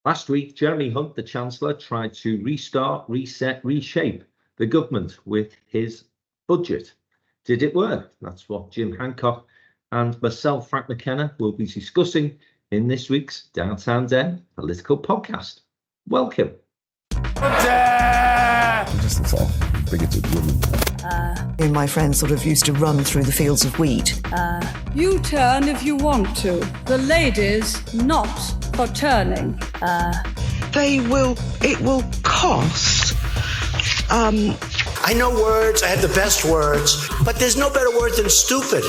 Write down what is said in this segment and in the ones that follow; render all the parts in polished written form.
Last week, Jeremy Hunt, the Chancellor, tried to restart, reset, reshape the government with his budget. Did it work? That's what Jim Hancock and myself, Frank McKenna, will be discussing in this week's Downtown Den political podcast. Welcome. Just the all bigoted women. Me and my friends sort of used to run through the fields of wheat. You turn if you want to. The ladies not for turning. It will cost. I know words, I have the best words, but there's no better word than stupid.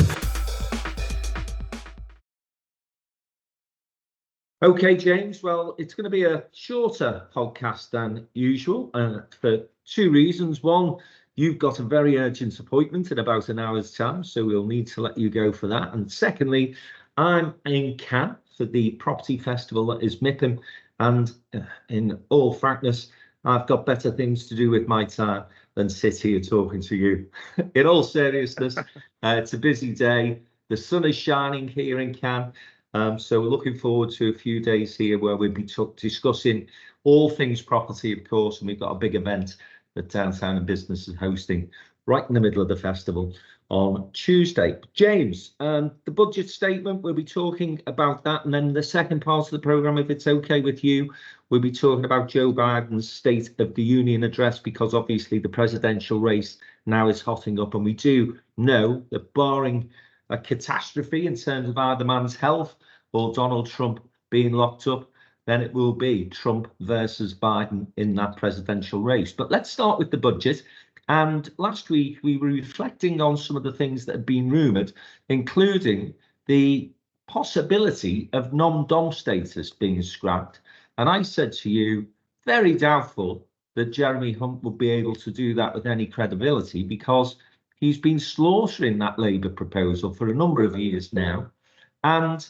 Okay, James, well, it's going to be a shorter podcast than usual for two reasons. One, you've got a very urgent appointment in about an hour's time, so we'll need to let you go for that. And secondly, I'm in Cannes for the property festival that is MIPIM, and in all frankness, I've got better things to do with my time than sit here talking to you. In all seriousness, it's a busy day. The sun is shining here in Cannes. So we're looking forward to a few days here where we'll be discussing all things property, of course, and we've got a big event that Downtown and Business is hosting right in the middle of the festival on Tuesday. James, the budget statement, we'll be talking about that, and then the second part of the programme, if it's okay with you, we'll be talking about Joe Biden's State of the Union address, because obviously the presidential race now is hotting up, and we do know that barring a catastrophe in terms of either man's health or Donald Trump being locked up, then it will be Trump versus Biden in that presidential race. But let's start with the budget. And last week, we were reflecting on some of the things that had been rumoured, including the possibility of non-dom status being scrapped. And I said to you, very doubtful that Jeremy Hunt would be able to do that with any credibility, because he's been slaughtering that Labour proposal for a number of years now. And,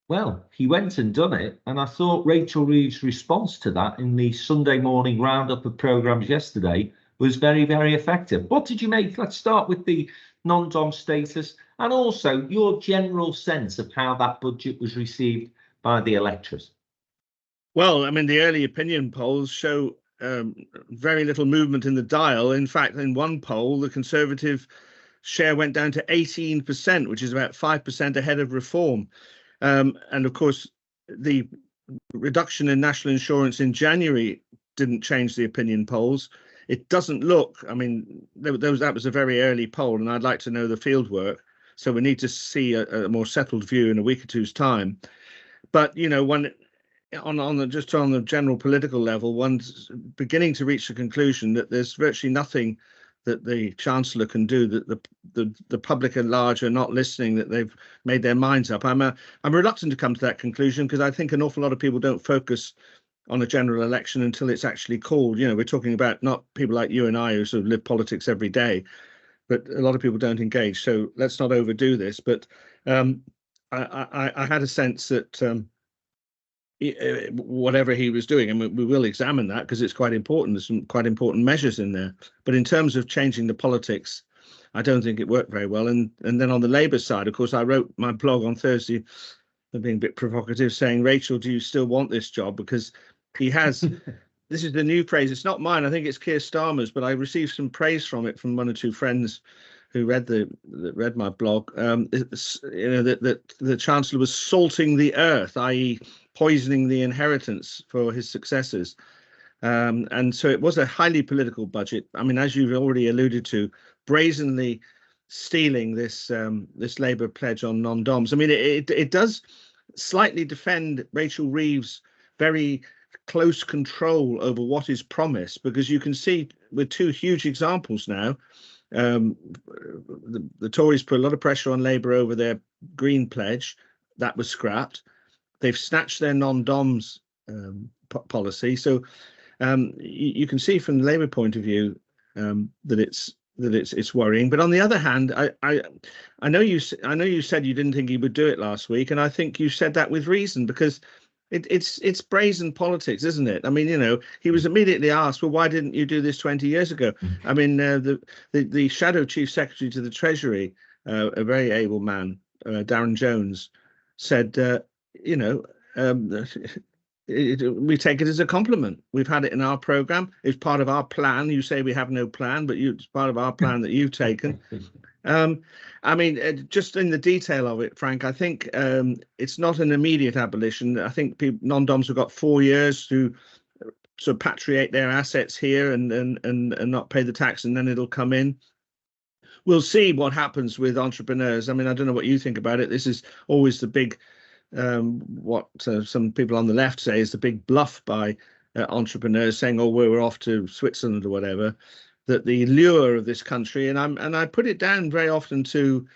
well, he went and done it. And I thought Rachel Reeves' response to that in the Sunday morning roundup of programmes yesterday was very, very effective. What did you make? Let's start with the non-dom status and also your general sense of how that budget was received by the electorate. Well, I mean, the early opinion polls show very little movement in the dial. In fact, in one poll, the Conservative share went down to 18%, which is about 5% ahead of Reform. And of course, the reduction in national insurance in January didn't change the opinion polls. It doesn't look, I mean, that was a very early poll, and I'd like to know the field work. So we need to see a more settled view in a week or two's time. But, you know, on the general political level, one's beginning to reach the conclusion that there's virtually nothing that the Chancellor can do, that the public at large are not listening, that they've made their minds up. I'm reluctant to come to that conclusion, because I think an awful lot of people don't focus on a general election until it's actually called. You know, we're talking about not people like you and I who sort of live politics every day, but a lot of people don't engage. So let's not overdo this. But I had a sense that whatever he was doing, and we will examine that because it's quite important. There's some quite important measures in there. But in terms of changing the politics, I don't think it worked very well. And then on the Labour side, of course, I wrote my blog on Thursday, being a bit provocative, saying, Rachel, do you still want this job? Because he has, this is the new phrase. It's not mine. I think it's Keir Starmer's, but I received some praise from it from one or two friends who read my blog. You know, that the Chancellor was salting the earth, i.e., poisoning the inheritance for his successors. And so it was a highly political budget. I mean, as you've already alluded to, brazenly stealing this Labour pledge on non-doms. I mean, it does slightly defend Rachel Reeves' very close control over what is promised, because you can see with two huge examples now, the Tories put a lot of pressure on Labour over their Green pledge. That was scrapped. They've snatched their non-doms policy. So you can see from the Labour point of view that it's worrying. But on the other hand, I know you said you didn't think he would do it last week, and I think you said that with reason, because it's brazen politics, isn't it? I mean, you know, he was immediately asked, well, why didn't you do this 20 years ago? I mean, the shadow chief secretary to the Treasury, a very able man, Darren Jones, said, we take it as a compliment. We've had it in our programme. It's part of our plan. You say we have no plan, but it's part of our plan that you've taken. I mean, just in the detail of it, Frank, I think it's not an immediate abolition. I think non-doms have got 4 years to sort of patriate their assets here and not pay the tax, and then it'll come in. We'll see what happens with entrepreneurs. I mean, I don't know what you think about it. This is always the big, what some people on the left say is the big bluff by entrepreneurs saying, oh, we're off to Switzerland or whatever. That the lure of this country, and I put it down very often to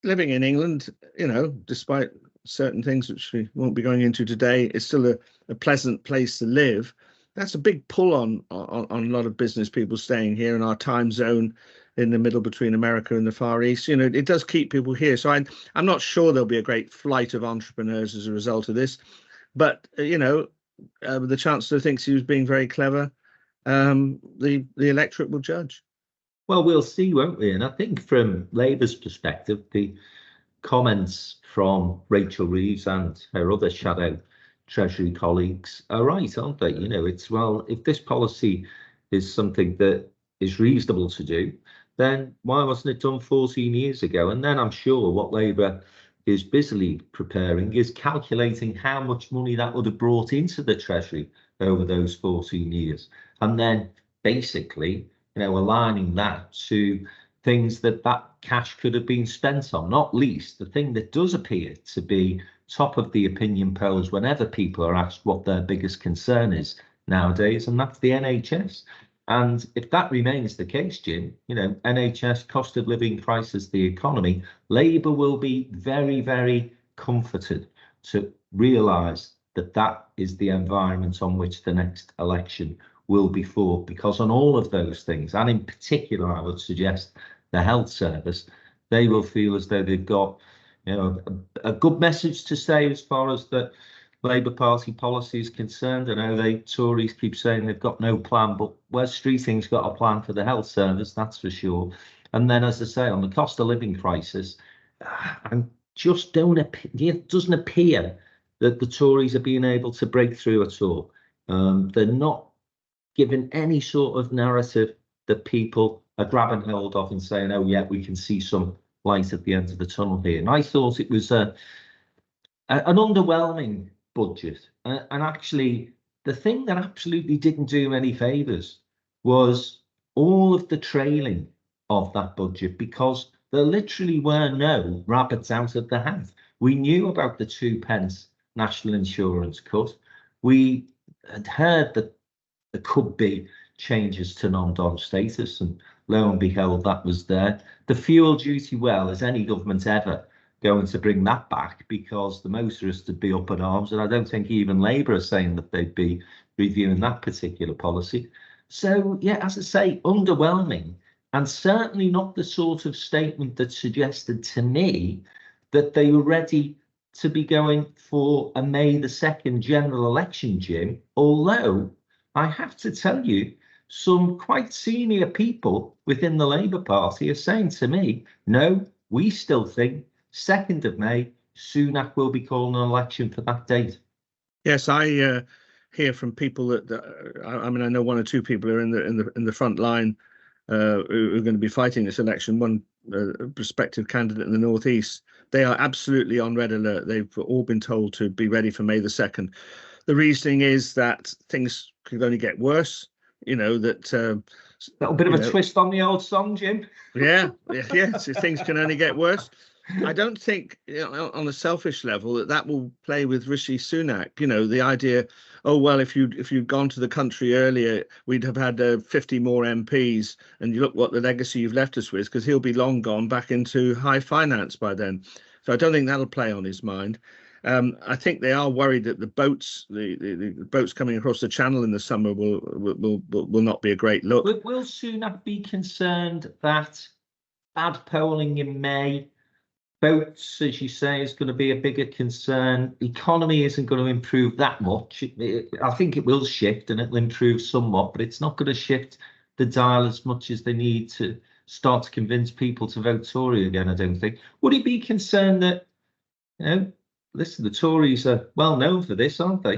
living in England, you know, despite certain things which we won't be going into today, it's still a pleasant place to live. That's a big pull on a lot of business people staying here in our time zone in the middle between America and the Far East. You know, it does keep people here. So I'm not sure there'll be a great flight of entrepreneurs as a result of this. But, you know, the Chancellor thinks he was being very clever. The electorate will judge. Well, we'll see, won't we? And I think from Labour's perspective, the comments from Rachel Reeves and her other shadow Treasury colleagues are right, aren't they? You know, it's, well, if this policy is something that is reasonable to do, then why wasn't it done 14 years ago? And then I'm sure what Labour is busily preparing is calculating how much money that would have brought into the Treasury over those 14 years. And then basically, you know, aligning that to things that cash could have been spent on, not least the thing that does appear to be top of the opinion polls whenever people are asked what their biggest concern is nowadays, and that's the NHS. And if that remains the case, Jim, you know, NHS, cost of living crisis, the economy, Labour will be very, very comforted to realise that that is the environment on which the next election will be fought, because on all of those things, and in particular, I would suggest the health service, they will feel as though they've got, you know, a good message to say as far as the Labour Party policy is concerned. I know the Tories keep saying they've got no plan, but Wes Streeting's got a plan for the health service, that's for sure. And then, as I say, on the cost of living crisis, and just it doesn't appear that the Tories are being able to break through at all. They're not giving any sort of narrative that people are grabbing hold of and saying, oh, yeah, we can see some light at the end of the tunnel here. And I thought it was an underwhelming budget. And actually, the thing that absolutely didn't do any favours was all of the trailing of that budget, because there literally were no rabbits out of the hat. We knew about the 2p national insurance cut. We had heard that there could be changes to non-dom status, and lo and behold, that was there. The fuel duty, well, is any government ever going to bring that back, because the motorists would be up at arms, and I don't think even Labour are saying that they'd be reviewing that particular policy. So, yeah, as I say, underwhelming, and certainly not the sort of statement that suggested to me that they were ready to be going for a May the 2nd general election, Jim, although I have to tell you, some quite senior people within the Labour Party are saying to me, no, we still think 2nd of May, Sunak will be calling an election for that date. Yes, I hear from people that I mean, I know one or two people who are in the front line who are going to be fighting this election. One prospective candidate in the northeast, they are absolutely on red alert. They've all been told to be ready for May the 2nd. The reasoning is that things could only get worse. You know, that a bit of a twist on the old song, Jim. Yeah. So things can only get worse. I don't think, you know, on a selfish level, that will play with Rishi Sunak. You know, the idea, oh well, if you'd gone to the country earlier, we'd have had 50 more MPs, and you look what the legacy you've left us with, because he'll be long gone back into high finance by then. So I don't think that'll play on his mind. I think they are worried that the boats, the boats coming across the channel in the summer will not be a great look. Will Sunak be concerned that bad polling in May, boats, as you say, is going to be a bigger concern? The economy isn't going to improve that much. I think it will shift and it'll improve somewhat, but it's not going to shift the dial as much as they need to start to convince people to vote Tory again, I don't think. Would he be concerned that, you know, listen, the Tories are well known for this, aren't they?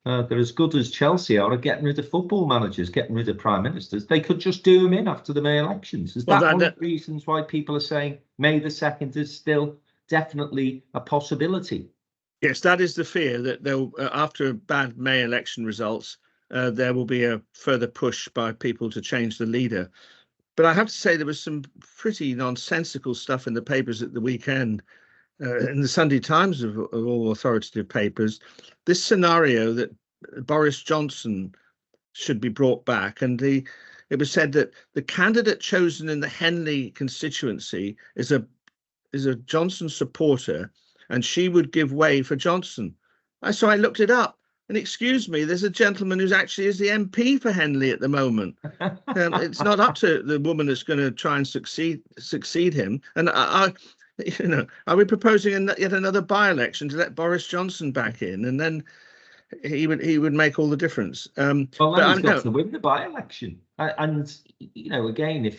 They're as good as Chelsea are at getting rid of football managers, getting rid of prime ministers. They could just do them in after the May elections. Is that one of the reasons why people are saying May the 2nd is still definitely a possibility? Yes, that is the fear, that they'll after bad May election results, there will be a further push by people to change the leader. But I have to say there was some pretty nonsensical stuff in the papers at the weekend, in the Sunday Times of all authoritative papers. This scenario that Boris Johnson should be brought back, and it was said that the candidate chosen in the Henley constituency is a Johnson supporter, and she would give way for Johnson. So I looked it up, and excuse me, there's a gentleman who's actually is the MP for Henley at the moment. It's not up to the woman that's going to try and succeed him. And are we proposing yet another by-election to let Boris Johnson back in, and then he would make all the difference? Well, he's got to win the by-election, and again,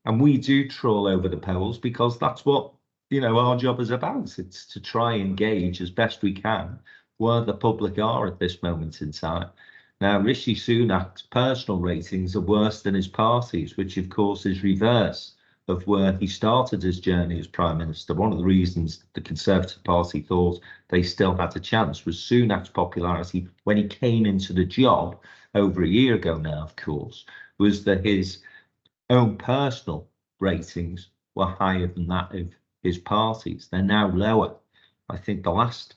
and we do trawl over the polls because that's what our job is about. It's to try and gauge as best we can where the public are at this moment in time. Now, Rishi Sunak's personal ratings are worse than his party's, which of course is reverse of where he started his journey as Prime Minister. One of the reasons the Conservative Party thought they still had a chance was Sunak's popularity when he came into the job over a year ago now, of course, was that his own personal ratings were higher than that of his party's. They're now lower. I think the last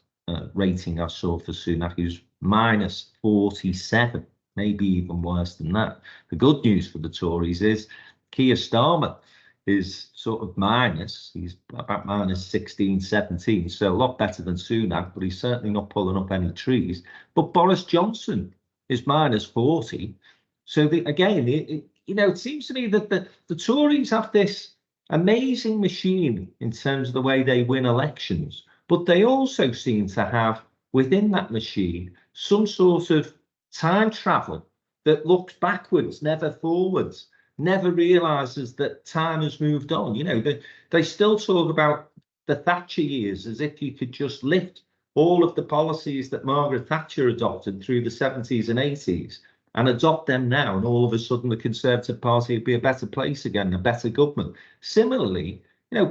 rating I saw for Sunak is minus 47, maybe even worse than that. The good news for the Tories is Keir Starmer is sort of minus. He's about minus 16, 17, so a lot better than Sunak, but he's certainly not pulling up any trees. But Boris Johnson is minus 40. So it seems to me that the Tories have this amazing machine in terms of the way they win elections, but they also seem to have within that machine some sort of time travel that looks backwards, never forwards, never realizes that time has moved on. They still talk about the Thatcher years as if you could just lift all of the policies that Margaret Thatcher adopted through the 70s and 80s and adopt them now, and all of a sudden the Conservative Party would be a better place again, a better government. Similarly,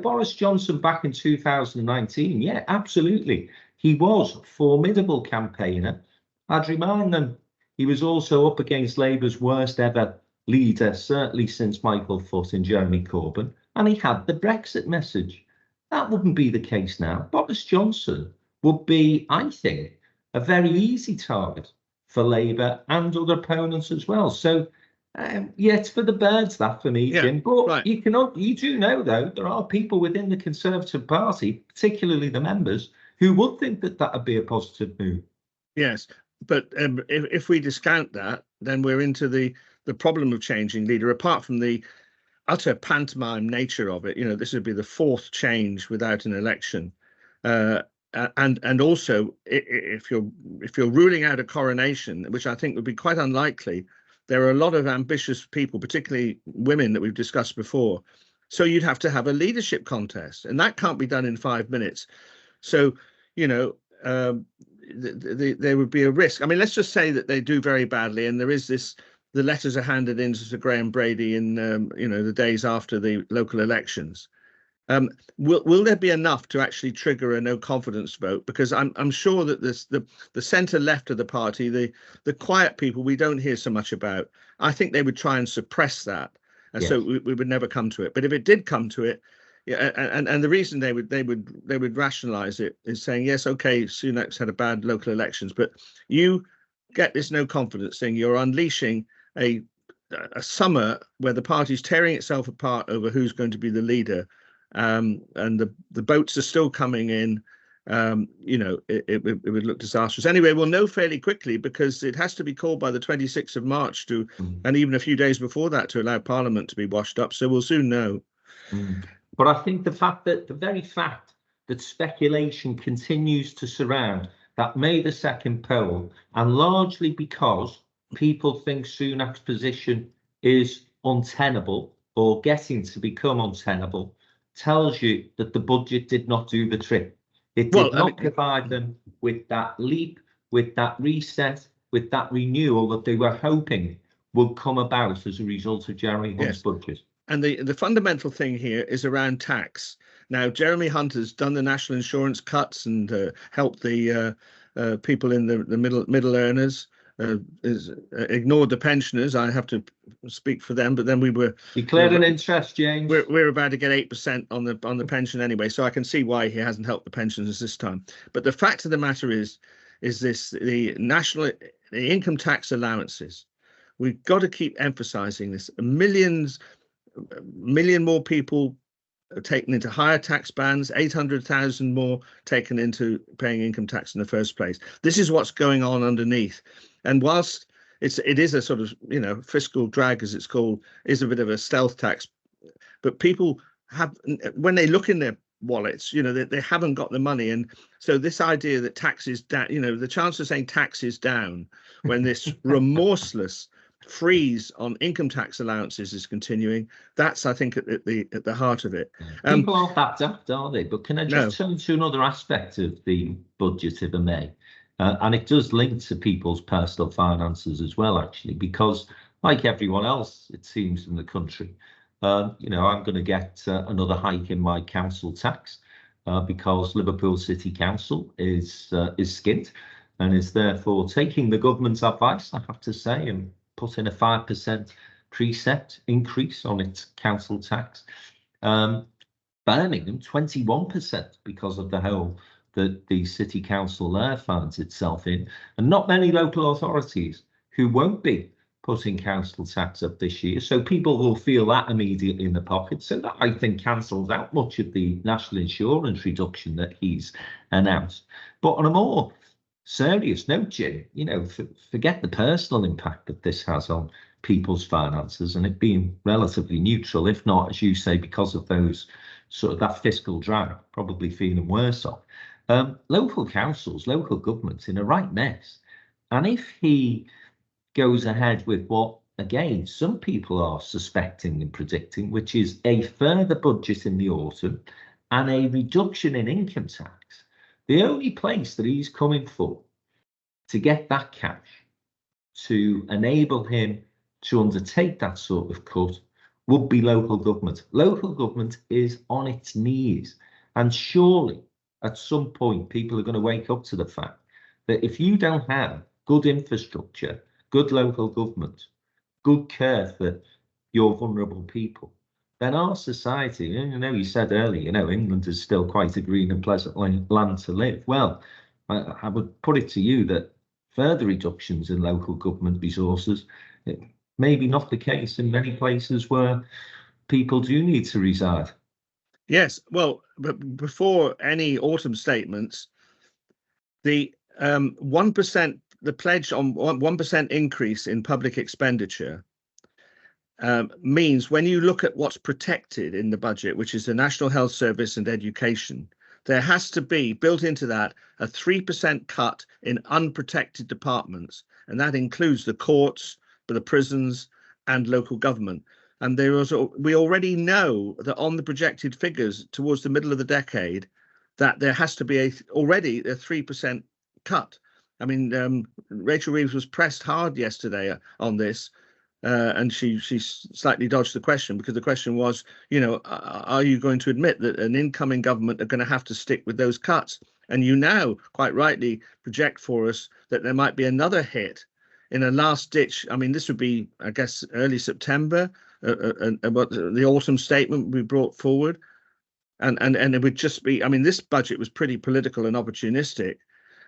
Boris Johnson back in 2019, yeah, absolutely. He was a formidable campaigner. I'd remind them he was also up against Labour's worst ever leader, certainly since Michael Foot and Jeremy Corbyn, and he had the Brexit message. That wouldn't be the case now. Boris Johnson would be, I think, a very easy target for Labour and other opponents as well. So, it's for the birds, that for me, Jim. But right. You do know, though, there are people within the Conservative Party, particularly the members, who would think that would be a positive move. Yes, but if we discount that, then we're into the problem of changing leader. Apart from the utter pantomime nature of it, this would be the fourth change without an election. And also, if you're ruling out a coronation, which I think would be quite unlikely, there are a lot of ambitious people, particularly women that we've discussed before. So you'd have to have a leadership contest, and that can't be done in 5 minutes. So, there would be a risk. I mean, let's just say that they do very badly, and there is the letters are handed in to Sir Graham Brady in, the days after the local elections. Will there be enough to actually trigger a no confidence vote? Because I'm sure that the centre left of the party, the quiet people we don't hear so much about, I think they would try and suppress that, and so we would never come to it. But if it did come to it, and the reason they would rationalise it is saying, yes, okay, Sunak's had a bad local elections, but you get this no confidence thing, you're unleashing a summer where the party's tearing itself apart over who's going to be the leader. And the boats are still coming in. It would look disastrous. Anyway, we'll know fairly quickly because it has to be called by the 26th of March and even a few days before that to allow Parliament to be washed up. So we'll soon know. But I think the very fact that speculation continues to surround that May the 2nd poll, and largely because people think Sunak's position is untenable or getting to become untenable, tells you that the budget did not do the trick. It did not provide them with that leap with that reset, with that renewal that they were hoping would come about as a result of Jeremy Hunt's budget. And the fundamental thing here is around tax. Now, Jeremy Hunt has done the national insurance cuts and helped the people in the middle earners. Ignored the pensioners. I have to speak for them, but then we were declared an interest, James. We're about to get 8% on the pension anyway, so I can see why he hasn't helped the pensioners this time. But the fact of the matter is this: the income tax allowances. We've got to keep emphasising this. A million more people are taken into higher tax bands, 800,000 more taken into paying income tax in the first place. This is what's going on underneath. And whilst it is a sort of, fiscal drag, as it's called, is a bit of a stealth tax, but people have, when they look in their wallets, they haven't got the money. And so this idea that tax is down, the chance of saying tax is down when this remorseless freeze on income tax allowances is continuing, that's, I think, at the heart of it. People aren't that daft, are they? But can I just turn to another aspect of the budget, if I may? And it does link to people's personal finances as well, actually, because like everyone else, it seems, in the country, I'm going to get another hike in my council tax because Liverpool City Council is skint and is therefore taking the government's advice, I have to say, and put in a 5% preset increase on its council tax. Birmingham, 21% because of the hole that the city council there finds itself in, and not many local authorities who won't be putting council tax up this year. So people will feel that immediately in the pocket. So that, I think, cancels out much of the national insurance reduction that he's announced. But on a more serious note, Jim, forget the personal impact that this has on people's finances and it being relatively neutral, if not, as you say, because of those sort of that fiscal drag, probably feeling worse off. Local councils, local governments in a right mess. And if he goes ahead with what, again, some people are suspecting and predicting, which is a further budget in the autumn and a reduction in income tax, the only place that he's coming for to get that cash to enable him to undertake that sort of cut would be local government. Local government is on its knees. And surely, at some point, people are going to wake up to the fact that if you don't have good infrastructure, good local government, good care for your vulnerable people, then our society, you said earlier, England is still quite a green and pleasant land to live. Well, I would put it to you that further reductions in local government resources, it may be not the case in many places where people do need to reside. Yes, well, but before any autumn statements, the 1%, the pledge on 1% increase in public expenditure means when you look at what's protected in the budget, which is the National Health Service and education, there has to be built into that a 3% cut in unprotected departments, and that includes the courts, the prisons, and local government. And we already know that on the projected figures towards the middle of the decade, that there has to be already a 3% cut. I mean, Rachel Reeves was pressed hard yesterday on this, and she slightly dodged the question, because the question was, are you going to admit that an incoming government are going to have to stick with those cuts? And you now quite rightly project for us that there might be another hit in a last ditch. I mean, this would be, I guess, early September. About the autumn statement we brought forward, and it would just be, I mean, this budget was pretty political and opportunistic.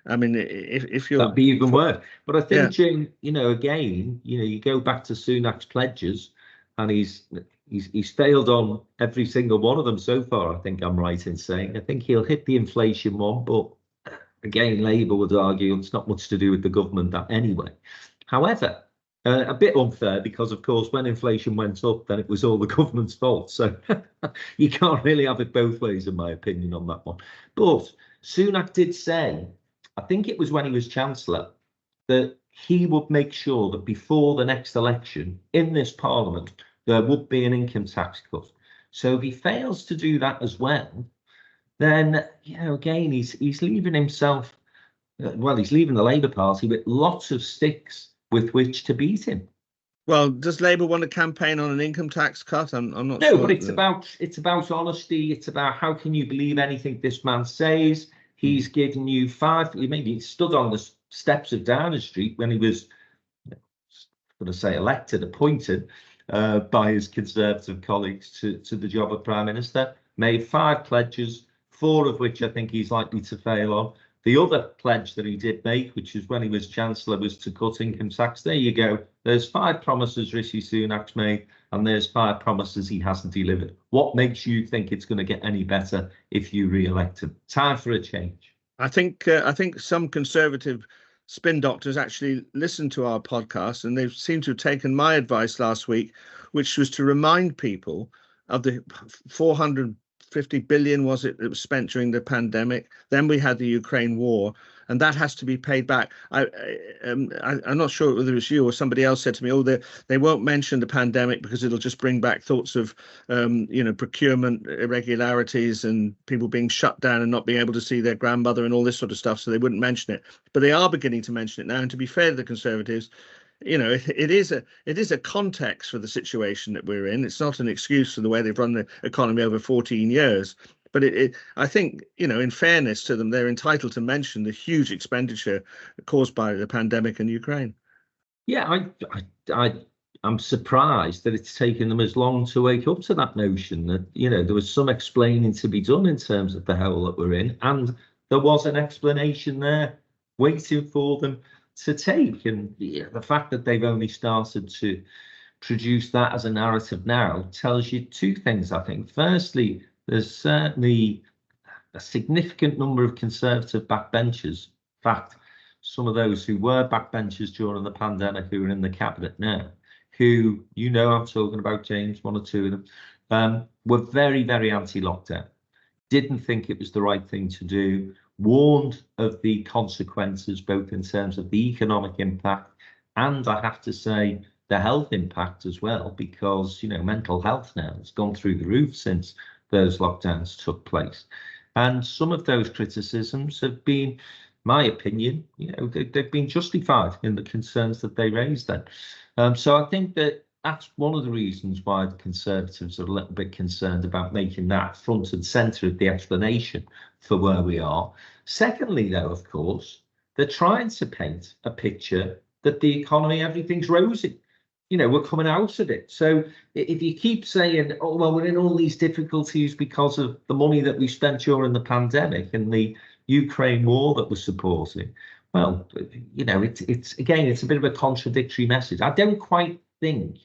I mean, if you're, that'd be even worse. But I think, Jim, again, you go back to Sunak's pledges, and he's failed on every single one of them so far. I think I'm right in saying. I think he'll hit the inflation one, but again, Labour would argue it's not much to do with the government that anyway. However, a bit unfair, because of course when inflation went up, then it was all the government's fault. So you can't really have it both ways, in my opinion, on that one. But Sunak did say, I think it was when he was chancellor, that he would make sure that before the next election in this parliament there would be an income tax cut. So if he fails to do that as well, then again he's leaving himself well, he's leaving the Labour Party with lots of sticks with which to beat him. Well, does Labour want to campaign on an income tax cut? I'm not No, sure. but it's about honesty. It's about how can you believe anything this man says. He's given you maybe he stood on the steps of Downing Street when he was, going to say appointed by his Conservative colleagues to the job of Prime Minister, made 5 pledges, 4 of which I think he's likely to fail on. The other pledge that he did make, which is when he was Chancellor, was to cut income tax. There you go. There's 5 promises Rishi Sunak's made, and there's 5 promises he hasn't delivered. What makes you think it's going to get any better if you re-elect him? Time for a change. I think some Conservative spin doctors actually listened to our podcast, and they seem to have taken my advice last week, which was to remind people of the 450 billion that was spent during the pandemic. Then we had the Ukraine war, and that has to be paid back. I'm not sure whether it was you or somebody else said to me, they won't mention the pandemic because it'll just bring back thoughts of procurement irregularities and people being shut down and not being able to see their grandmother and all this sort of stuff, so they wouldn't mention it. But they are beginning to mention it now, and to be fair to the Conservatives, it is a context for the situation that we're in. It's not an excuse for the way they've run the economy over 14 years. But I think, in fairness to them, they're entitled to mention the huge expenditure caused by the pandemic in Ukraine. Yeah, I'm surprised that it's taken them as long to wake up to that notion that, there was some explaining to be done in terms of the hell that we're in. And there was an explanation there waiting for them to take. And the fact that they've only started to produce that as a narrative now tells you 2 things, I think. Firstly, there's certainly a significant number of Conservative backbenchers. In fact, some of those who were backbenchers during the pandemic who are in the cabinet now, who, I'm talking about, James, 1 or 2 of them, were very, very anti-lockdown, didn't think it was the right thing to do, warned of the consequences, both in terms of the economic impact and, I have to say, the health impact as well, because, mental health now has gone through the roof since those lockdowns took place. And some of those criticisms have been, my opinion, they've been justified in the concerns that they raised then. So I think that's one of the reasons why the Conservatives are a little bit concerned about making that front and centre of the explanation for where we are. Secondly, though, of course, they're trying to paint a picture that the economy, everything's rosy. We're coming out of it. So if you keep saying, we're in all these difficulties because of the money that we spent during the pandemic and the Ukraine war that we're supporting, well, it's a bit of a contradictory message. I don't quite think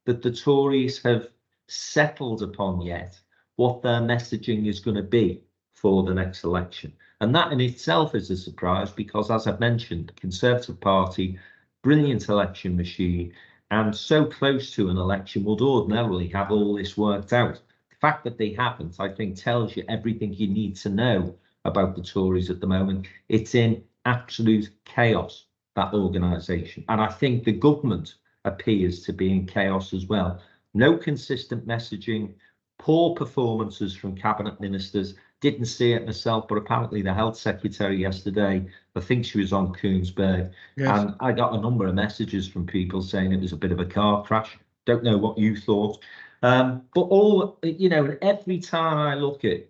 that the Tories have settled upon yet what their messaging is going to be for the next election. And that in itself is a surprise because, as I've mentioned, the Conservative Party, brilliant election machine, and so close to an election would ordinarily have all this worked out. The fact that they haven't, I think, tells you everything you need to know about the Tories at the moment. It's in absolute chaos, that organisation. And I think the government appears to be in chaos as well. No consistent messaging, poor performances from cabinet ministers. Didn't see it myself, but apparently the health secretary yesterday, I think she was on Koonsberg, yes. And I got a number of messages from people saying it was a bit of a car crash. Don't know what you thought. But every time I look at,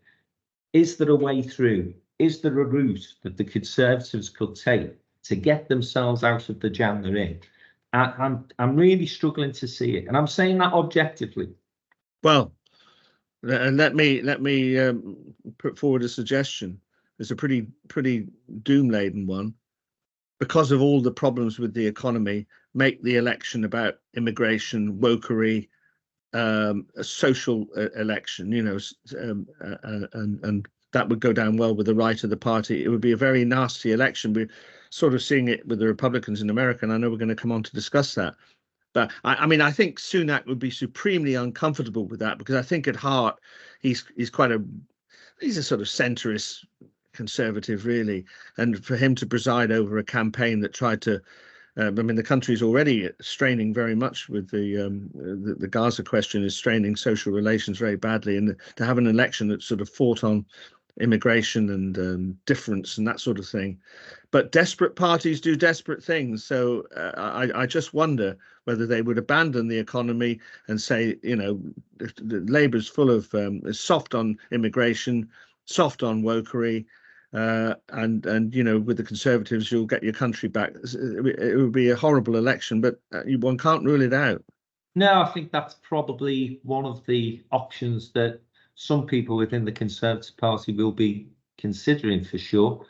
is there a way through? Is there a route that the Conservatives could take to get themselves out of the jam they're in? I'm really struggling to see it. And I'm saying that objectively. Well, and let me put forward a suggestion. It's a pretty doom-laden one. Because of all the problems with the economy, make the election about immigration, wokery, a social election, and that would go down well with the right of the party. It would be a very nasty election. We're sort of seeing it with the Republicans in America, and I know we're going to come on to discuss that. But I think Sunak would be supremely uncomfortable with that, because I think at heart he's a sort of centrist conservative, really. And for him to preside over a campaign that tried to, the country's already straining very much with the Gaza question is straining social relations very badly, and to have an election that sort of fought on immigration and difference and that sort of thing. But desperate parties do desperate things. So I just wonder whether they would abandon the economy and say, if the Labour's full of is soft on immigration, soft on wokery, and with the Conservatives, you'll get your country back. It would be a horrible election, but one can't rule it out. No, I think that's probably one of the options that some people within the Conservative Party will be considering for sure.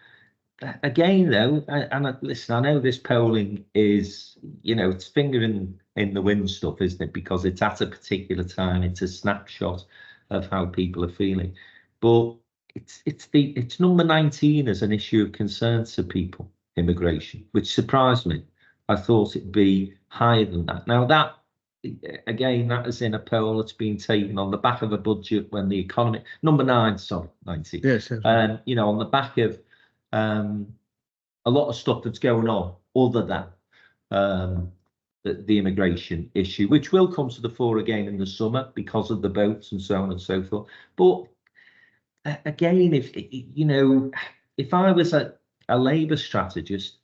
Again, though, and listen, I know this polling is, it's finger in the wind stuff, isn't it? Because it's at a particular time, it's a snapshot of how people are feeling. But it's number 19 as an issue of concern to people, immigration, which surprised me. I thought it'd be higher than that. Now that, again, that is in a poll that's been taken on the back of a budget when the economy, number 9, sorry, 90. Yes. On the back of a lot of stuff that's going on other than the immigration issue, which will come to the fore again in the summer because of the boats and so on and so forth. But again, if I was a Labour strategist,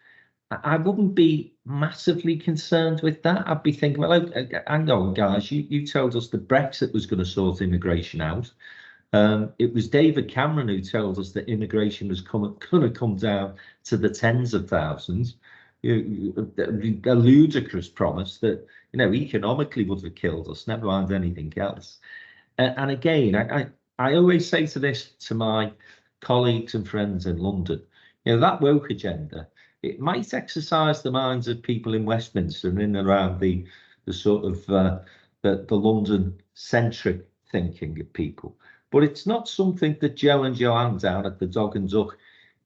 I wouldn't be massively concerned with that. I'd be thinking, well, hang on, guys, you told us that Brexit was going to sort immigration out. It was David Cameron who told us that immigration was going to come down to the tens of thousands. A ludicrous promise that, economically would have killed us, never mind anything else. And again, I always say to my colleagues and friends in London, that woke agenda, it might exercise the minds of people in Westminster and in and around the sort of the London-centric thinking of people. But it's not something that Joe and Joanne down at the Dog and Duck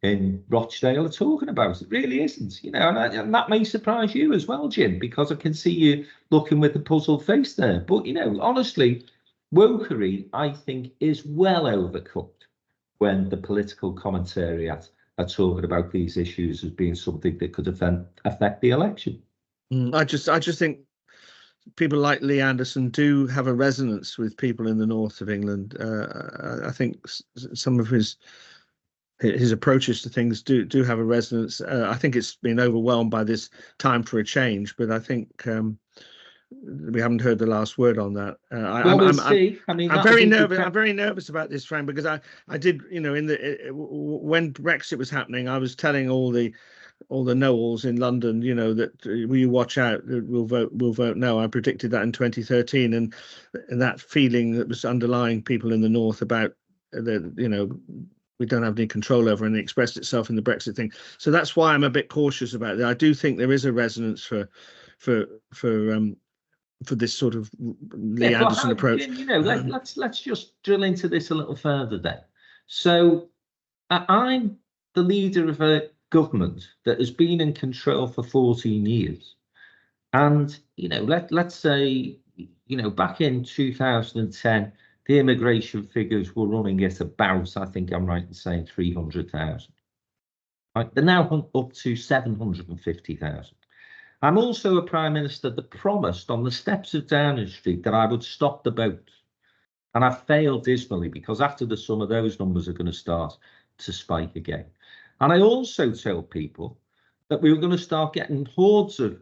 in Rochdale are talking about. It really isn't, and that may surprise you as well, Jim, because I can see you looking with a puzzled face there. But, honestly, wokery, I think, is well overcooked when the political commentariat are talking about these issues as being something that could affect the election. I just think people like Lee Anderson do have a resonance with people in the north of England. I think some of his approaches to things do have a resonance. I think it's been overwhelmed by this time for a change, but I think we haven't heard the last word on that. We'll see. I'm very nervous. I'm very nervous about this, Frank, because I did, when Brexit was happening, I was telling all the Noels in London, that you watch out, we'll vote no. I predicted that in 2013, and that feeling that was underlying people in the north about we don't have any control over, and it expressed itself in the Brexit thing. So that's why I'm a bit cautious about it. I do think there is a resonance for this sort of Lee Anderson approach. Let's just drill into this a little further then. So I'm the leader of a government that has been in control for 14 years. And, let's say, back in 2010, the immigration figures were running at about, I think I'm right in saying, 300,000. Right, they're now up to 750,000. I'm also a Prime Minister that promised on the steps of Downing Street that I would stop the boats. And I failed dismally because after the summer, those numbers are going to start to spike again. And I also told people that we were going to start getting hordes of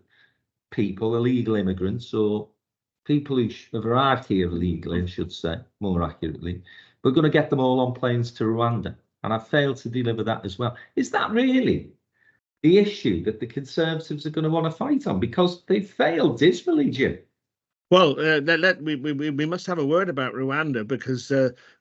people, illegal immigrants, or people who have arrived here illegally, I should say, more accurately. We're going to get them all on planes to Rwanda. And I failed to deliver that as well. Is that really the issue that the Conservatives are going to want to fight on? Because they failed dismally, Jim. Well, we must have a word about Rwanda, because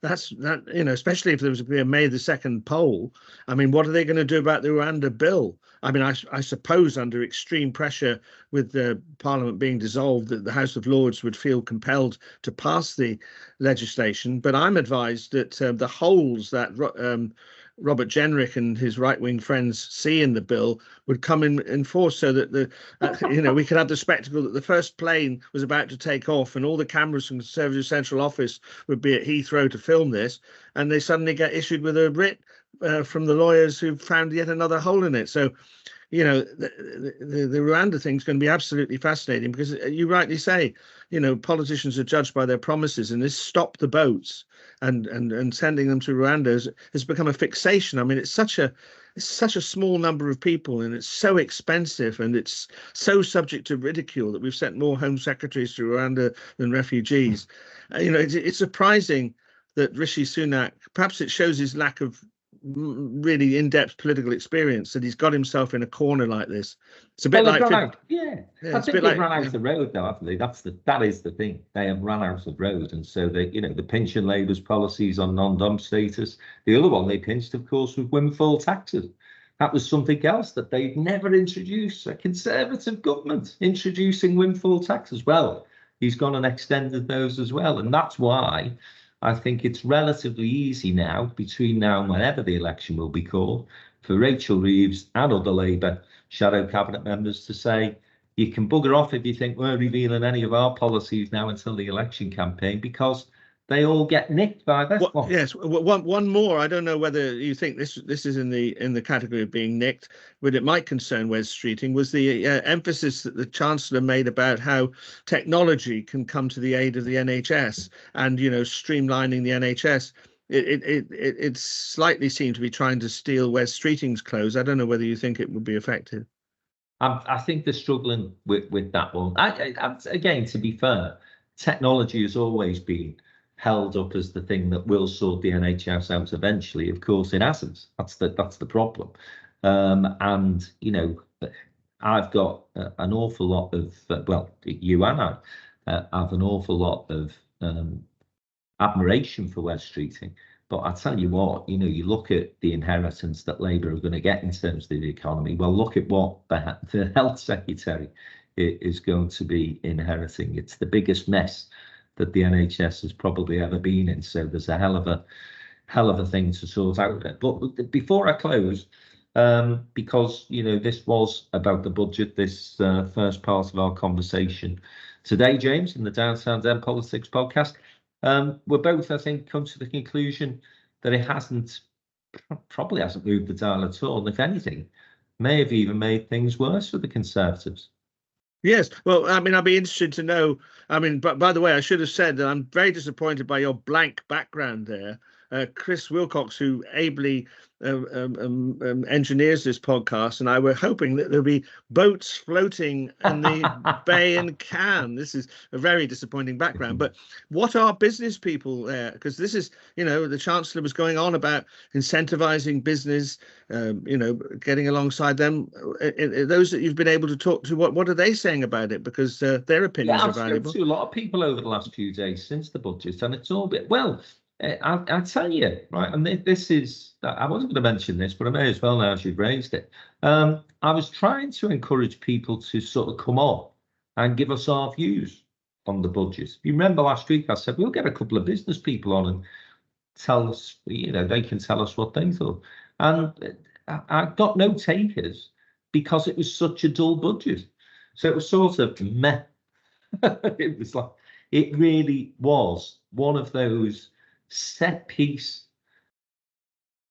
especially if there was to be a May the 2nd poll. I mean, what are they going to do about the Rwanda bill? I mean, I suppose under extreme pressure with the Parliament being dissolved, that the House of Lords would feel compelled to pass the legislation. But I'm advised that the holes that Robert Jenrick and his right-wing friends see in the bill would come in force, so that we could have the spectacle that the first plane was about to take off and all the cameras from Conservative Central Office would be at Heathrow to film this, and they suddenly get issued with a writ from the lawyers who've found yet another hole in it. So you know, the Rwanda thing is going to be absolutely fascinating, because you rightly say, you know, politicians are judged by their promises, and this stop the boats and sending them to Rwanda has become a fixation. I mean, it's such a small number of people, and it's so expensive, and it's so subject to ridicule that we've sent more Home Secretaries to Rwanda than refugees. You know, it's surprising that Rishi Sunak, perhaps it shows his lack of really in-depth political experience, that he's got himself in a corner like this. It's a bit like, yeah, I think they've run out of the road though, haven't they? That is the thing. They have run out of road, and so they, you know, the pinching Labour's policies on non-dom status. The other one they pinched, of course, was windfall taxes. That was something else that they'd never introduced. A Conservative government introducing windfall taxes. Well, he's gone and extended those as well, and that's why I think it's relatively easy now, between now and whenever the election will be called, for Rachel Reeves and other Labour shadow cabinet members to say, you can bugger off if you think we're revealing any of our policies now until the election campaign, because they all get nicked by this one. Yes, one more. I don't know whether you think this is in the category of being nicked, but it might concern Wes Streeting, was the emphasis that the Chancellor made about how technology can come to the aid of the NHS, and, you know, streamlining the NHS. It slightly seemed to be trying to steal Wes Streeting's clothes. I don't know whether you think it would be effective. I think they're struggling with that one. Again, to be fair, technology has always been held up as the thing that will sort the NHS out eventually. Of course, it hasn't. That's the problem. And, you know, I've got an awful lot of, well, you and I have an awful lot of admiration for Wes Streeting. But I tell you what, you know, you look at the inheritance that Labour are going to get in terms of the economy. Well, look at what the Health Secretary is going to be inheriting. It's the biggest mess that the NHS has probably ever been in. So there's a hell of a thing to sort out there. But before I close, because, you know, this was about the budget, this first part of our conversation today, James, in the Downtown Den Politics podcast, we're both, I think, come to the conclusion that it probably hasn't moved the dial at all. And if anything, may have even made things worse for the Conservatives. Yes, well, I mean, I'd be interested to know. I mean, but by the way, I should have said that I'm very disappointed by your blank background there. Chris Wilcox, who ably engineers this podcast, and I were hoping that there'll be boats floating in the bay in Cannes. This is a very disappointing background. But what are business people there? Because this is, you know, the Chancellor was going on about incentivizing business, you know, getting alongside them. Those that you've been able to talk to, what are they saying about it? Because their opinions are valuable. I've spoken to a lot of people over the last few days since the budget, and it's all bit, well, I'll tell you, right, and this is, I wasn't going to mention this, but I may as well now as you've raised it. I was trying to encourage people to sort of come on and give us our views on the budget. You remember last week I said, we'll get a couple of business people on and tell us, you know, they can tell us what they thought. And I got no takers because it was such a dull budget. So it was sort of meh. It was like, it really was one of those set piece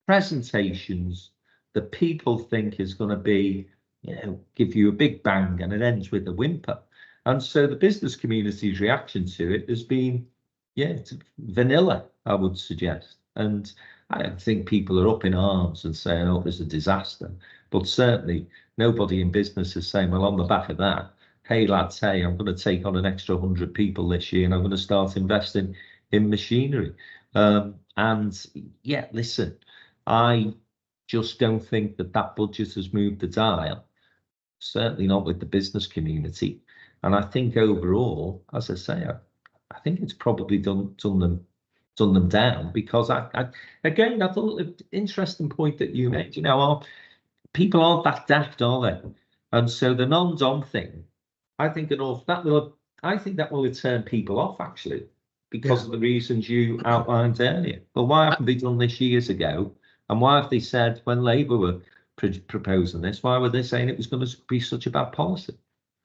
presentations that people think is going to be, you know, give you a big bang, and it ends with a whimper. And so the business community's reaction to it has been, yeah, it's vanilla, I would suggest. And I don't think people are up in arms and saying, oh, there's a disaster. But certainly nobody in business is saying, well, on the back of that, hey lads, hey, I'm going to take on an extra 100 people this year and I'm going to start investing in machinery. And yeah, listen, I just don't think that budget has moved the dial, certainly not with the business community. And I think overall, as I say, I think it's probably done them down, because I thought an interesting point that you made, you know, people aren't that daft, are they? And so the non-dom thing, I think that will turn people off, actually, because of the reasons you outlined earlier. But why haven't they done this years ago? And why have they said, when Labour were proposing this, why were they saying it was going to be such a bad policy?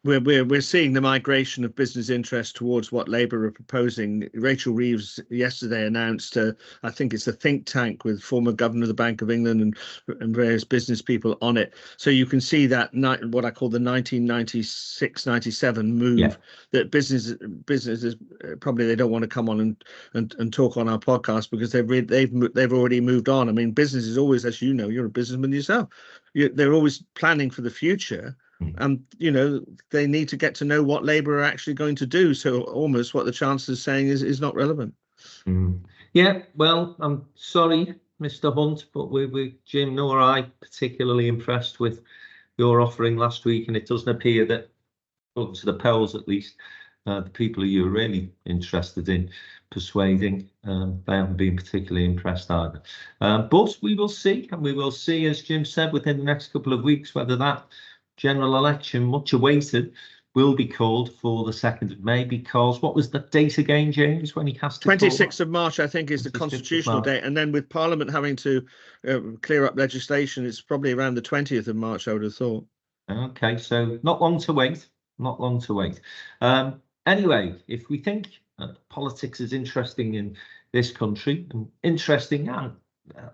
we're seeing the migration of business interest towards what Labour are proposing. Rachel Reeves yesterday announced, I think it's a think tank with former Governor of the Bank of England and various business people on it. So you can see that what I call the 1996-97 move, that businesses probably they don't want to come on and talk on our podcast because they've already moved on. I mean, business is always, as you know, you're a businessman yourself. They're always planning for the future. And, they need to get to know what Labour are actually going to do. So almost what the Chancellor is saying is not relevant. Yeah, well, I'm sorry, Mr. Hunt, but we Jim nor I particularly impressed with your offering last week. And it doesn't appear that, according to the polls at least, the people who you're really interested in persuading, they haven't been particularly impressed either. But we will see, and we will see, as Jim said, within the next couple of weeks, whether that general election, much awaited, will be called for the 2nd of May, because what was the date again, James, when he has to 26th of March, I think, is the constitutional date. And then with Parliament having to clear up legislation, it's probably around the 20th of March, I would have thought. Okay, so not long to wait, not long to wait. Anyway, if we think politics is interesting in this country, and interesting and